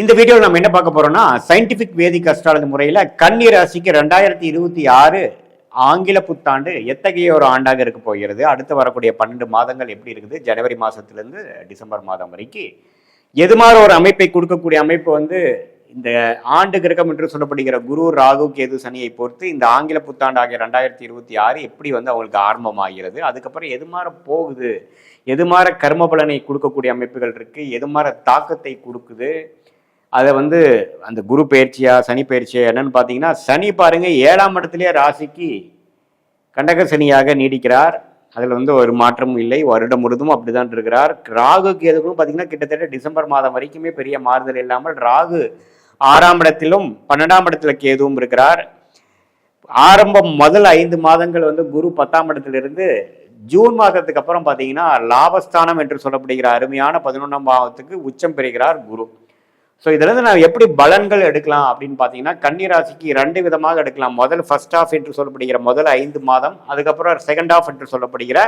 இந்த வீடியோவில் நம்ம என்ன பார்க்க போறோம்னா சயின்டிபிக் வேதிக் அஸ்ட்ராலஜி முறையில் கன்னி ராசிக்கு 2026 ஆங்கில புத்தாண்டு எத்தகைய ஒரு ஆண்டாக இருக்க போகிறது. அடுத்து வரக்கூடிய 12 மாதங்கள் எப்படி இருக்குது, ஜனவரி மாதத்திலிருந்து டிசம்பர் மாதம் வரைக்கும் எது மாதிரி ஒரு அமைப்பை கொடுக்கக்கூடிய அமைப்பு இந்த ஆண்டு கிரகம் என்று சொல்லப்படுகிற குரு, ராகு, கேது, சனியை பொறுத்து இந்த ஆங்கில புத்தாண்டு ஆகிய 2026 எப்படி அவங்களுக்கு ஆரம்பமாகிறது, அதுக்கப்புறம் எது மாதிரி போகுது, எது மாதிரி கர்ம பலனை கொடுக்கக்கூடிய அமைப்புகள் இருக்கு, எது மாதிரி தாக்கத்தை கொடுக்குது, அதை அந்த குரு பயிற்சியா சனி பயிற்சியா என்னன்னு பார்த்தீங்கன்னா, சனி பாருங்க 7ஆம் இடத்துலயே ராசிக்கு கண்டக சனியாக நீடிக்கிறார். அதில் ஒரு மாற்றமும் இல்லை, வருடம் முழுதும் அப்படிதான் இருக்கிறார். ராகு கேதுக்கும் பார்த்தீங்கன்னா கிட்டத்தட்ட டிசம்பர் மாதம் வரைக்குமே பெரிய மாறுதல் இல்லாமல் ராகு 6ஆம் இடத்திலும் 12ஆம் இடத்துல கேதுவும் இருக்கிறார். ஆரம்பம் முதல் 5 மாதங்கள் குரு 10ஆம் இடத்திலிருந்து ஜூன் மாதத்துக்கு அப்புறம் பார்த்தீங்கன்னா லாபஸ்தானம் என்று சொல்லப்படுகிற அருமையான 11ஆம் பாவத்துக்கு உச்சம் பெறுகிறார் குரு. ஸோ இதுலேருந்து நான் எப்படி பலன்கள் எடுக்கலாம் அப்படின்னு பார்த்தீங்கன்னா, கன்னி ராசிக்கு 2 விதமாக எடுக்கலாம். முதல் ஃபர்ஸ்ட் ஆஃப் என்று சொல்லப்படுகிற முதல் 5 மாதம், அதுக்கப்புறம் செகண்ட் ஆஃப் என்று சொல்லப்படுகிற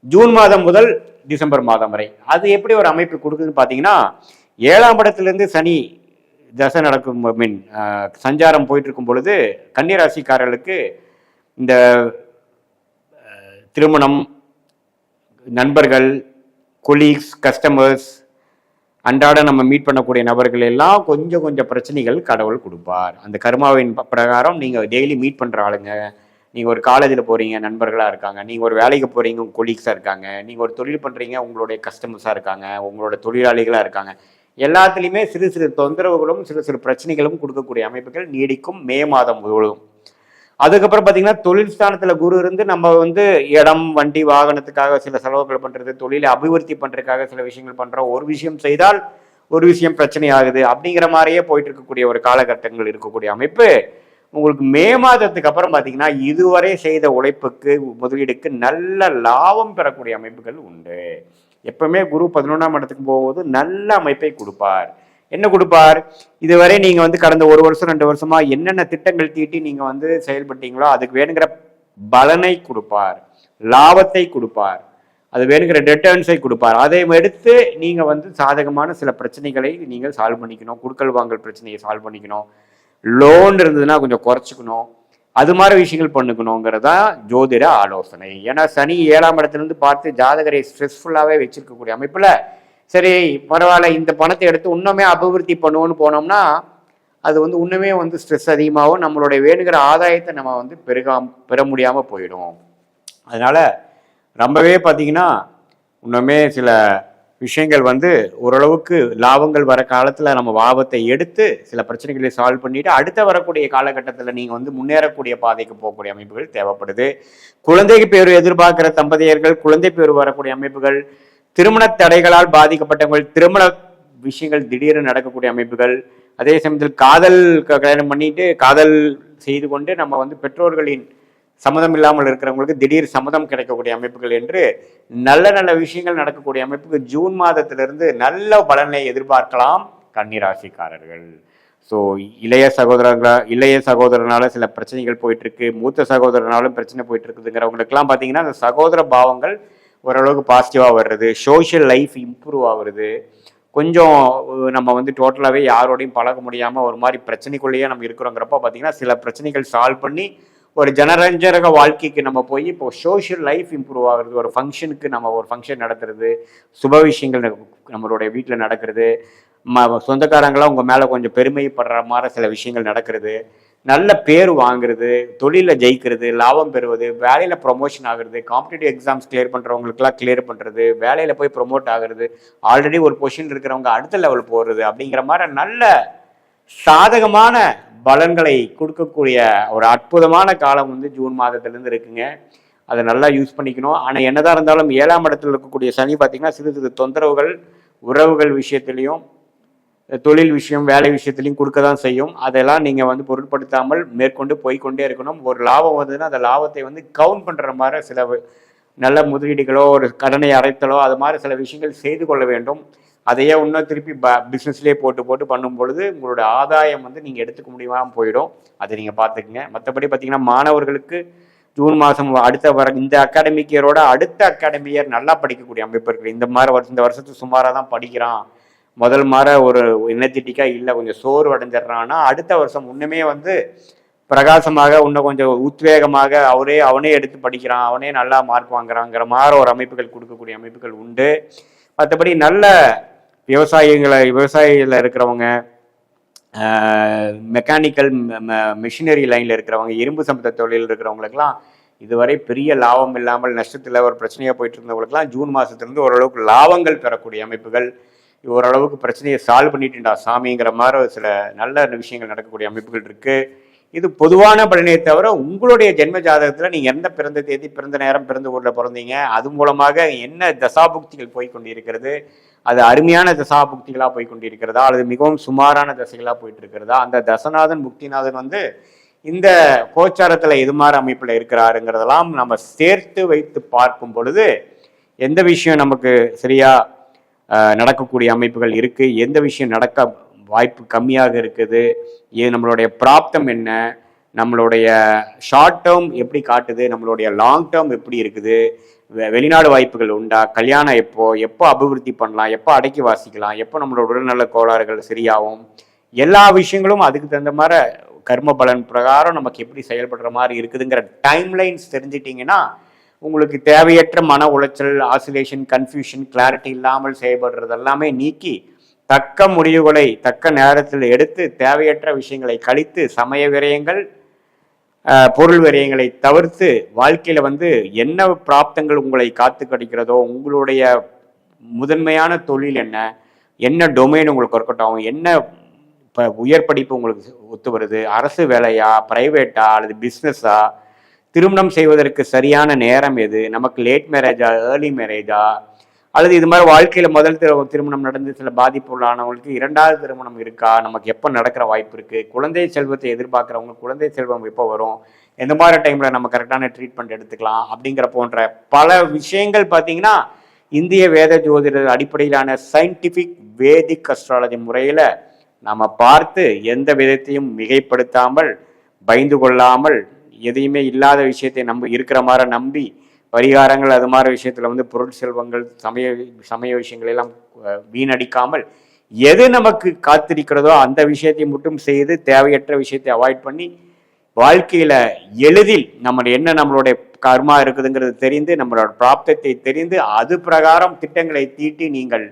ஜூன் மாதம் முதல் டிசம்பர் மாதம் வரை. அது எப்படி ஒரு அமைப்பு கொடுக்குதுன்னு பார்த்தீங்கன்னா, 7ஆம் இடத்துலேருந்து சனி தசை நடக்கும், சஞ்சாரம் போயிட்டு இருக்கும் பொழுது கன்னி ராசிக்காரர்களுக்கு இந்த திருமணம், நண்பர்கள், கொலீக்ஸ், கஸ்டமர்ஸ், அன்றாட நம்ம மீட் பண்ணக்கூடிய நபர்கள் எல்லாம் கொஞ்சம் பிரச்சனைகள் கடவுள் கொடுப்பார். அந்த கர்மாவின் பிரகாரம் நீங்கள் டெய்லி மீட் பண்ணுற ஆளுங்க, நீங்கள் ஒரு காலேஜில் போகிறீங்க நண்பர்களாக இருக்காங்க, நீங்கள் ஒரு வேலைக்கு போகிறீங்க உங்கள் கொலீக்ஸாக இருக்காங்க, நீங்கள் ஒரு தொழில் பண்ணுறீங்க உங்களுடைய கஸ்டமர்ஸாக இருக்காங்க, உங்களோட தொழிலாளிகளாக இருக்காங்க, எல்லாத்துலேயுமே சிறு சிறு தொந்தரவுகளும் சிறு பிரச்சனைகளும் கொடுக்கக்கூடிய அமைப்புகள் நீடிக்கும் மே மாதம் முழுவதும். அதுக்கப்புறம் பார்த்தீங்கன்னா, தொழில் ஸ்தானத்தில் குரு இருந்து நம்ம இடம், வண்டி, வாகனத்துக்காக சில செலவுகள் பண்ணுறது, தொழிலை அபிவிருத்தி பண்ணுறதுக்காக சில விஷயங்கள் பண்ணுறோம். ஒரு விஷயம் செய்தால் ஒரு விஷயம் பிரச்சனை ஆகுது அப்படிங்கிற மாதிரியே போயிட்டு இருக்கக்கூடிய ஒரு காலகட்டங்கள் இருக்கக்கூடிய அமைப்பு உங்களுக்கு மே மாதத்துக்கு அப்புறம் பார்த்தீங்கன்னா, இதுவரை செய்த உழைப்புக்கு, முதலீடுக்கு நல்ல லாபம் பெறக்கூடிய அமைப்புகள் உண்டு. எப்பவுமே குரு 11ஆம் இடத்துக்கு போகும்போது நல்ல அமைப்பை கொடுப்பார். என்ன கொடுப்பார், இதுவரை நீங்க கடந்த 1 வருஷம் 2 வருஷமா என்னென்ன திட்டங்கள் தீட்டி நீங்க செயல்பட்டீங்களோ அதுக்கு வேணுங்கிற பலனை கொடுப்பார், லாபத்தை கொடுப்பார், அது வேணுங்கிற ரிட்டர்ன்ஸை கொடுப்பார். அதை எடுத்து நீங்க சாதகமான சில பிரச்சனைகளை நீங்கள் சால்வ் பண்ணிக்கணும். குடுக்கல் வாங்கல் பிரச்சனையை சால்வ் பண்ணிக்கணும், லோன் இருந்ததுன்னா கொஞ்சம் குறைச்சிக்கணும், அது மாதிரி விஷயங்கள் பண்ணுக்கணுங்கிறதா ஜோதிட ஆலோசனை. ஏன்னா சனி 7ஆம் இடத்துலேருந்து பார்த்து ஜாதகரை ஸ்ட்ரெஸ்ஃபுல்லாகவே வச்சிருக்கக்கூடிய அமைப்புல, சரி பரவாயில்ல இந்த பணத்தை எடுத்து இன்னுமே அபிவிருத்தி பண்ணுவோன்னு போனோம்னா அது இன்னுமே ஸ்ட்ரெஸ் அதிகமாகவும் நம்மளுடைய வேணுங்கிற ஆதாயத்தை நம்ம பெற முடியாமல் போயிடும். அதனால ரொம்பவே பார்த்தீங்கன்னா இன்னுமே சில விஷயங்கள் ஓரளவுக்கு லாபங்கள் வர காலத்தில் நம்ம லாபத்தை எடுத்து சில பிரச்சனைகளை சால்வ் பண்ணிட்டு அடுத்த வரக்கூடிய காலகட்டத்தில் நீங்கள் முன்னேறக்கூடிய பாதைக்கு போகக்கூடிய அமைப்புகள் தேவைப்படுது. குழந்தைக்கு பேர் எதிர்பார்க்கிற தம்பதியர்கள் குழந்தை பேர் வரக்கூடிய அமைப்புகள், திருமண தடைகளால் பாதிக்கப்பட்டவர்கள் திருமண விஷயங்கள் திடீர்னு நடக்கக்கூடிய அமைப்புகள், அதே சமயத்தில் காதல் கல்யாணம் பண்ணிட்டு காதல் செய்து கொண்டு நம்ம பெற்றோர்களின் சம்மதம் இல்லாமல் இருக்கிறவங்களுக்கு திடீர் சம்மதம் கிடைக்கக்கூடிய அமைப்புகள் என்று நல்ல நல்ல விஷயங்கள் நடக்கக்கூடிய அமைப்புக்கு ஜூன் மாதத்திலிருந்து நல்ல பலனை எதிர்பார்க்கலாம் கன்னிராசிக்காரர்கள். ஸோ இளைய சகோதரனால சில பிரச்சனைகள் போயிட்டு இருக்கு, மூத்த சகோதரனாலும் பிரச்சனை போயிட்டு இருக்குதுங்கிறவங்களுக்குலாம் பார்த்தீங்கன்னா அந்த சகோதர பாவங்கள் ஓரளவுக்கு பாசிட்டிவாக வர்றது, சோஷியல் லைஃப் இம்ப்ரூவ் ஆகுறது, கொஞ்சம் நம்ம டோட்டலாகவே யாரோடையும் பழக முடியாமல் ஒரு மாதிரி பிரச்சனைக்குள்ளேயே நம்ம இருக்கிறோங்கிறப்ப பார்த்தீங்கன்னா சில பிரச்சனைகள் சால்வ் பண்ணி ஒரு ஜனரஞ்சக வாழ்க்கைக்கு நம்ம போய் இப்போ சோஷியல் லைஃப் இம்ப்ரூவ் ஆகுறது, ஒரு ஃபங்க்ஷனுக்கு நம்ம ஒரு ஃபங்க்ஷன் நடத்துறது, சுப விஷயங்கள் நம்மளுடைய வீட்டில் நடக்கிறது, சொந்தக்காரங்களாம் உங்கள் மேலே கொஞ்சம் பெருமைப்படுற மாதிரி சில விஷயங்கள் நடக்கிறது, நல்ல பேர் வாங்குறது, தொழிலில் ஜெயிக்கிறது, லாபம் பெறுவது, வேலையில் ப்ரொமோஷன் ஆகுறது, காம்படிட்டிவ் எக்ஸாம்ஸ் கிளியர் பண்ணுறவங்களுக்குலாம் கிளியர் பண்ணுறது, வேலையில் போய் ப்ரொமோட் ஆகுறது, ஆல்ரெடி ஒரு பொசிஷன் இருக்கிறவங்க அடுத்த லெவல் போகிறது அப்படிங்கிற மாதிரி நல்ல சாதகமான பலன்களை கொடுக்கக்கூடிய ஒரு அற்புதமான காலம் ஜூன் மாதத்திலேருந்து இருக்குங்க. அதை நல்லா யூஸ் பண்ணிக்கணும். ஆனால் என்னதான் இருந்தாலும் 7ஆம் இடத்துல இருக்கக்கூடிய சனி பார்த்தீங்கன்னா சிறு சிறு தொந்தரவுகள் உறவுகள் விஷயத்துலையும் தொழில் விஷயம் வேலை விஷயத்துலையும் கொடுக்க தான் செய்யும். அதெல்லாம் நீங்கள் பொருட்படுத்தாமல் மேற்கொண்டு போய்கொண்டே இருக்கணும். ஒரு லாபம் வந்ததுன்னா அந்த லாபத்தை கவுண்ட் பண்ணுற மாதிரி சில நல்ல முதலீடுகளோ ஒரு கடனை அடைத்தலோ அது மாதிரி சில விஷயங்கள் செய்து கொள்ள வேண்டும். அதையே இன்னும் திருப்பி பிஸ்னஸ்லேயே போட்டு பண்ணும் பொழுது உங்களோட ஆதாயம் நீங்கள் எடுத்துக்க முடியாமல் போயிடும். அதை நீங்கள் பார்த்துக்குங்க. மற்றபடி பார்த்தீங்கன்னா மாணவர்களுக்கு ஜூன் மாதம் அடுத்த இந்த அகாடமிக் இயரோட அடுத்த அகாடமி இயர் நல்லா படிக்கக்கூடிய அமைப்பு இருக்குது. இந்த வருஷத்துக்கு சுமாராக தான் படிக்கிறான், முதல் மாற ஒரு எனர்ஜெட்டிக்காக இல்லை, கொஞ்சம் சோர்வு அடைஞ்சிடறான்னா அடுத்த வருஷம் இன்னுமே வந்து பிரகாசமாக இன்னும் கொஞ்சம் உத்வேகமாக அவனே எடுத்து படிக்கிறான், அவனே நல்லா மார்க் வாங்குறாங்கிற மாதிரி ஒரு அமைப்புகள் கொடுக்கக்கூடிய அமைப்புகள் உண்டு. மற்றபடி நல்ல விவசாயிகள் இருக்கிறவங்க, மெக்கானிக்கல் மிஷினரி லைனில் இருக்கிறவங்க, இரும்பு சம்பந்த தொழில் இருக்கிறவங்களுக்கெல்லாம் இதுவரை பெரிய லாபம் இல்லாமல் நஷ்டத்தில் ஒரு பிரச்சனையாக போயிட்டு இருந்தவங்களுக்குலாம் ஜூன் மாதத்துலேருந்து ஓரளவுக்கு லாபங்கள் பெறக்கூடிய அமைப்புகள், ஓரளவுக்கு பிரச்சனையை சால்வ் பண்ணிட்டுண்டா சாமிங்கிற மாதிரி சில நல்ல விஷயங்கள் நடக்கக்கூடிய அமைப்புகள் இருக்குது. இது பொதுவான பலனை தவிர உங்களுடைய ஜென்ம ஜாதகத்தில் நீங்கள் எந்த பிறந்த தேதி, பிறந்த நேரம், பிறந்த ஊரில் பிறந்தீங்க, அது மூலமாக என்ன தசாபுக்திகள் போய்கொண்டிருக்கிறது, அது அருமையான தசாபுக்திகளாக போய்கொண்டிருக்கிறதா அல்லது மிகவும் சுமாரான தசைகளாக போயிட்டு இருக்கிறதா, அந்த தசநாதன் புக்திநாதன் வந்து இந்த கோச்சாரத்தில் எது மாதிரி அமைப்பில் இருக்கிறாருங்கிறதெல்லாம் நம்ம சேர்த்து வைத்து பார்க்கும் பொழுது எந்த விஷயம் நமக்கு சரியா நடக்கக்கூடிய அமைப்புகள் இருக்குது, எந்த விஷயம் நடக்க வாய்ப்பு கம்மியாக இருக்குது, இது நம்மளுடைய பிராப்தம் என்ன, நம்மளுடைய ஷார்ட் டேர்ம் எப்படி காட்டுது, நம்மளுடைய லாங் டேர்ம் எப்படி இருக்குது, வெளிநாடு வாய்ப்புகள் உண்டா, கல்யாணம் எப்போ அபிவிருத்தி பண்ணலாம், எப்போ அடக்கி வாசிக்கலாம், எப்போ நம்மளோட உடல்நல கோளாறுகள் சரியாகும், எல்லா விஷயங்களும் அதுக்கு தகுந்த மாதிரி கர்ம பலன் பிரகாரம் நமக்கு எப்படி செயல்படுற மாதிரி இருக்குதுங்கிற டைம்லைன்ஸ் தெரிஞ்சிட்டிங்கன்னா உங்களுக்கு தேவையற்ற மன உளைச்சல், ஆசிலேஷன், கன்ஃபியூஷன், கிளாரிட்டி இல்லாமல் செயல்படுறது எல்லாமே நீக்கி தக்க முடிவுகளை தக்க நேரத்தில் எடுத்து தேவையற்ற விஷயங்களை கழித்து சமய விரயங்கள், பொருள் விரயங்களை தவிர்த்து வாழ்க்கையில் வந்து என்ன பிராப்தங்கள் உங்களை காத்து கிடைக்கிறதோ, உங்களுடைய முதன்மையான தொழில் என்ன டொமைன் உங்களுக்கு ஒர்க் அவுட் ஆகும், என்ன உயர் படிப்பு உங்களுக்கு ஒத்து வருது, அரசு வேலையா, பிரைவேட்டா அல்லது பிஸ்னஸா, திருமணம் செய்வதற்கு சரியான நேரம் எது, நமக்கு லேட் மேரேஜா, ஏர்லி மேரேஜா, அல்லது இது மாதிரி வாழ்க்கையில் முதல் திருமணம் நடந்து சில பாதிப்பு உள்ளானவங்களுக்கு இரண்டாவது திருமணம் இருக்கா, நமக்கு எப்போ நடக்கிற வாய்ப்பு இருக்குது, குழந்தை செல்வத்தை எதிர்பார்க்குறவங்க குழந்தை செல்வம் எப்போ வரும், எந்த மாதிரி டைமில் நம்ம கரெக்டான ட்ரீட்மெண்ட் எடுத்துக்கலாம் அப்படிங்கிற போன்ற பல விஷயங்கள் பார்த்தீங்கன்னா இந்திய வேத ஜோதிட அடிப்படையிலான சயின்டிஃபிக் வேதிக் அஸ்ட்ராலஜி முறையில் நம்ம பார்த்து எந்த விதத்தையும் மிகைப்படுத்தாமல், பயந்து கொள்ளாமல், எதையுமே இல்லாத விஷயத்தை இருக்கிற மாதிரி நம்பி பரிகாரங்கள் அது மாதிரி விஷயத்தில் வந்து பொருள் செல்வங்கள், சமய விஷயங்கள் எல்லாம் வீணடிக்காமல் எது நமக்கு காத்திருக்கிறதோ அந்த விஷயத்தை மட்டும் செய்து தேவையற்ற விஷயத்தை அவாய்ட் பண்ணி வாழ்க்கையில் எளிதில் நம்மளுடைய கர்மா இருக்குதுங்கிறது தெரிந்து, நம்மளோட பிராப்தத்தை தெரிந்து அது பிரகாரம் திட்டங்களை தீட்டி நீங்கள்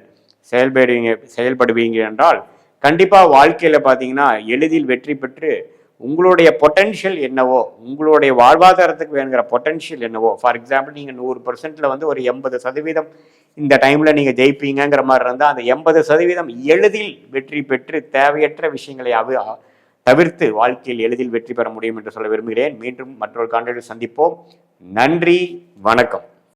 செயல்படுவீங்க என்றால் கண்டிப்பாக வாழ்க்கையில் பார்த்தீங்கன்னா எளிதில் வெற்றி பெற்று உங்களுடைய பொட்டென்ஷியல் என்னவோ, உங்களுடைய வாழ்வாதாரத்துக்கு வேணுங்கிற பொட்டென்ஷியல் என்னவோ, ஃபார் எக்ஸாம்பிள் நீங்கள் 100%ல் வந்து ஒரு 80% இந்த டைமில் நீங்கள் ஜெயிப்பீங்கிற மாதிரி இருந்தால் அந்த 80% எளிதில் வெற்றி பெற்று தேவையற்ற விஷயங்களை தவிர்த்து வாழ்க்கையில் எளிதில் வெற்றி பெற முடியும் என்று சொல்ல விரும்புகிறேன். மீண்டும் மற்றொரு காணொளியில் சந்திப்போம். நன்றி, வணக்கம்.